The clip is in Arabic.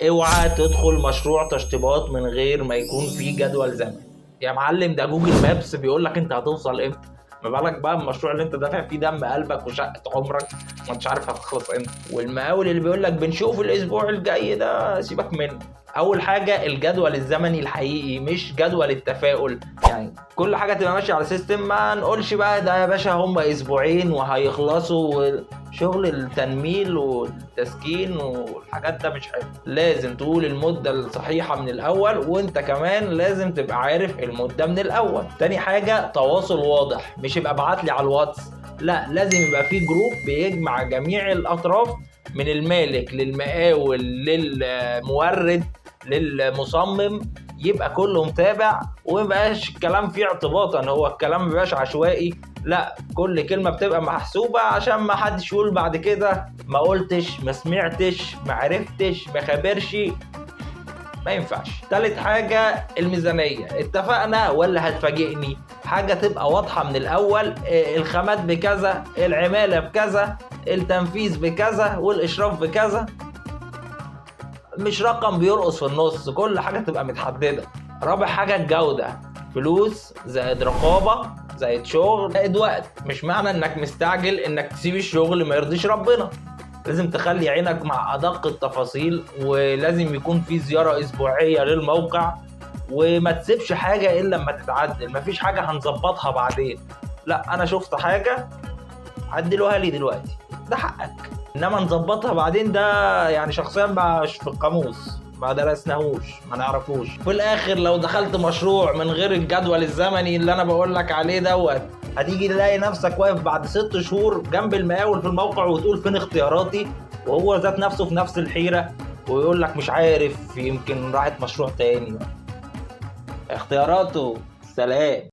اوعى تدخل مشروع تشطيبات من غير ما يكون فيه جدول زمني يا معلم. ده جوجل مابس بيقول لك انت هتوصل امتى، ما بالك بقى المشروع اللي انت دافع فيه دم قلبك وشقة عمرك ما انتش عارف هتخلص امتى. والمقاول اللي بيقول لك بنشوف الاسبوع الجاي ده سيبك منه. اول حاجه الجدول الزمني الحقيقي مش جدول التفاؤل. يعني كل حاجه تبقى ماشيه على سيستم، ما نقولش بقى ده يا باشا هم اسبوعين وهيخلصوا. شغل التنميل والتسكين والحاجات ده مش حلو. لازم تقول المده الصحيحه من الاول، وانت كمان لازم تبقى عارف المده من الاول. تاني حاجه تواصل واضح، مش يبقى ابعت لي على الواتس، لا لازم يبقى في جروب بيجمع جميع الاطراف، من المالك للمقاول للمورد للمصمم، يبقى كله متابع ومبقاش الكلام فيه اعتباطا. هو الكلام مبقاش عشوائي، لا كل كلمة بتبقى محسوبة عشان ما حدش يقول بعد كده ما قلتش ما سمعتش ما عرفتش ما خبرش. ما ينفعش. تالت حاجة الميزانية، اتفقنا ولا هتفاجئني؟ حاجة تبقى واضحة من الأول، الخامات بكذا، العمالة بكذا، التنفيذ بكذا، والإشراف بكذا، مش رقم بيرقص في النص، كل حاجة تبقى متحددة. رابع حاجة الجودة، فلوس زائد رقابة زائد شغل زائد وقت. مش معنى انك مستعجل انك تسيب الشغل ما يرضيش ربنا، لازم تخلي عينك مع ادق التفاصيل، ولازم يكون في زيارة اسبوعية للموقع، وما تسيبش حاجة الا لما تتعدل. مفيش حاجة هنظبطها بعدين، لا انا شفت حاجة عدلوها لي دلوقتي، ده حقك. انما نظبطها بعدين ده يعني شخصيا مش في القاموس، ما درسناهوش ما نعرفوش. في الاخر لو دخلت مشروع من غير الجدول الزمني اللي انا بقول لك عليه دوت، هتيجي تلاقي نفسك واقف بعد 6 شهور جنب المقاول في الموقع وتقول فين اختياراتي، وهو ذات نفسه في نفس الحيرة ويقول لك مش عارف، يمكن راحت مشروع تاني. اختياراته سلام.